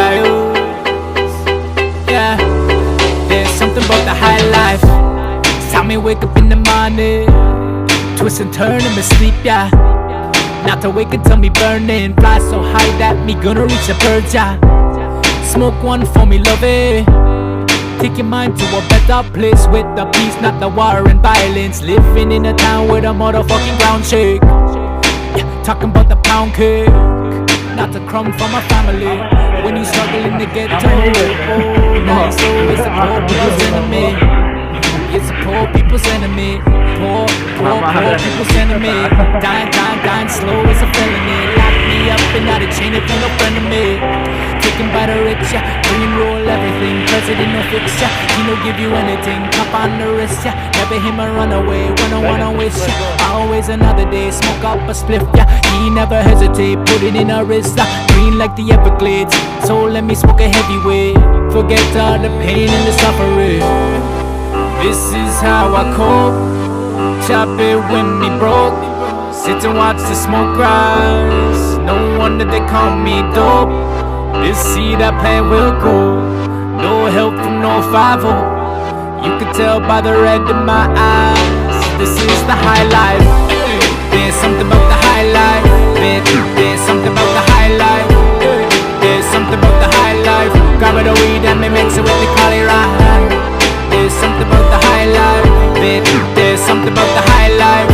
trials. Yeah, there's something about the high life. Time me wake up in the morning, twist and turn in my sleep, yeah. Not to wake until me burning, fly so high that me gonna reach the birds, yeah. Smoke one for me, love it. Take your mind to a better place with the peace, not the war and violence. Living in a town where the motherfucking ground shake. Yeah, talking about the pound cake, not the crumb from my family. When you struggling to get to oh, nice, so it's the poor people's enemy. It's the poor people's enemy. Poor people's enemy. Dying slow is a felony. Lock me up and not a chain if you're no friend of me. Taken by the rich, yeah. Green roll everything. President no fix, yeah. He no give you anything. Top on the wrist, yeah. Never him a runaway. When I wanna wish, yeah. Always another day. Smoke up a spliff, yeah. He never hesitate. Put it in a wrist, yeah. Green like the Everglades. So let me smoke a heavyweight. Forget all the pain and the suffering. This is how I cope. Chop it when me broke. Sit and watch the smoke rise. No wonder they call me dope. This seed I plant will grow. No help from no 5-0. You can tell by the red in my eyes. This is the high life. There's something about the high life. There's something about the high life. There's something about the high life. Grab it a weed and me mix it with the collie ride. There's something about the high life. There's something about the high life.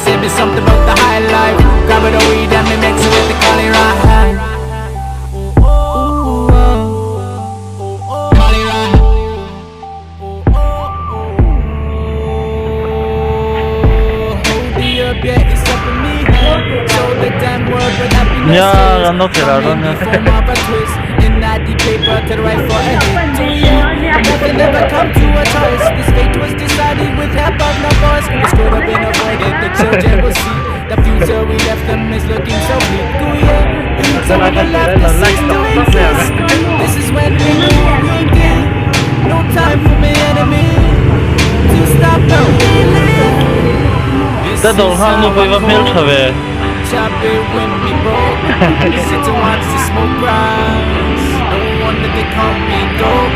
Say me something about the high life. Grab it a weed and me mix it with the collie ride. Ja, dan nog weer dan. Nothing ever come to a choice. This fate was decided with help of no voice. This could have been avoided. The children will see the future we left them is looking so bleak. So we will have to cease to exist. This is when we knew we did. No time for my enemy to stop the feeling. Det då han nog var helt över. Chop it when we broke. Sit to watch the smoke rise. No wonder they call me dope.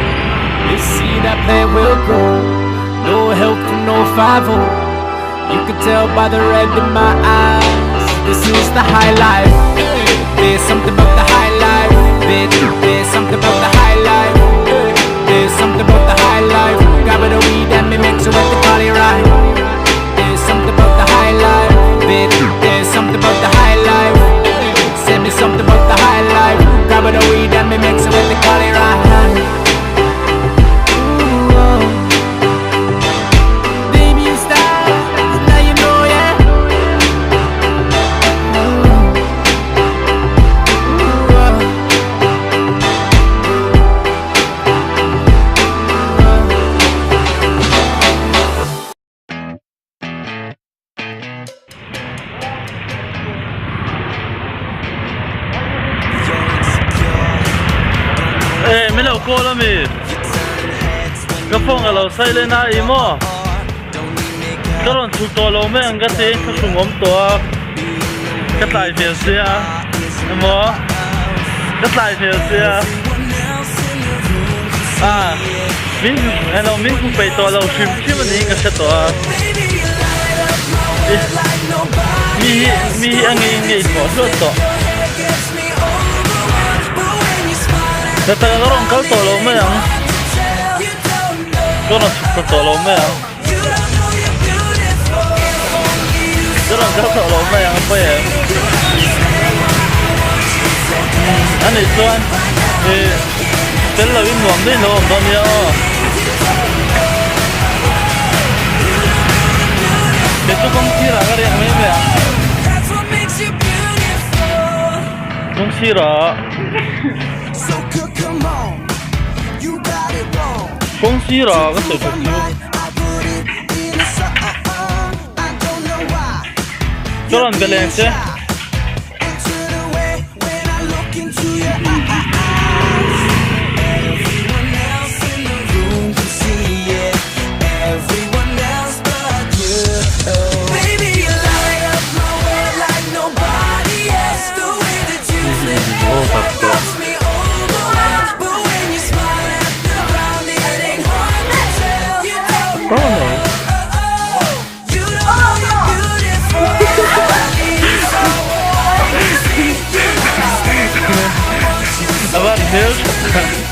You see that plant will grow. No help from no 5-0. You can tell by the red in my eyes. This is the high life. There's something about the high life. There's something about the high life. There's something about the high life. Grab it a weed and me mix it with the collie ride. There's something about the high life. There's something about the high life. Send me something about the high life. Grab it a weed and me mix it with the collie ride. Mình đâu cô lắm mi. Cái phong ở lầu xây lên na im mò. Cái lần chụp to lầu mấy anh cái gì cái súng ống to. Cái tài phiền xia, em mò. Cái tài phiền xia. À, mình anh đâu mình cũng phải to lầu chìm chìm anh ấy cái sẽ to. Mi anh ấy bỏ lót to. Cái tay nó rong cáo tổ lông mấy anh, có nó chụp tổ lông mấy anh, cái rong cáo tổ lông mấy anh phải em, anh ấy cho anh, cái lời in hoàng đấy nó không đâu nhá, cái chỗ công ty là cái gì mấy anh, công ty là公司啦，嗰時仲要。做人嘅靚啫。Kawan, Phil.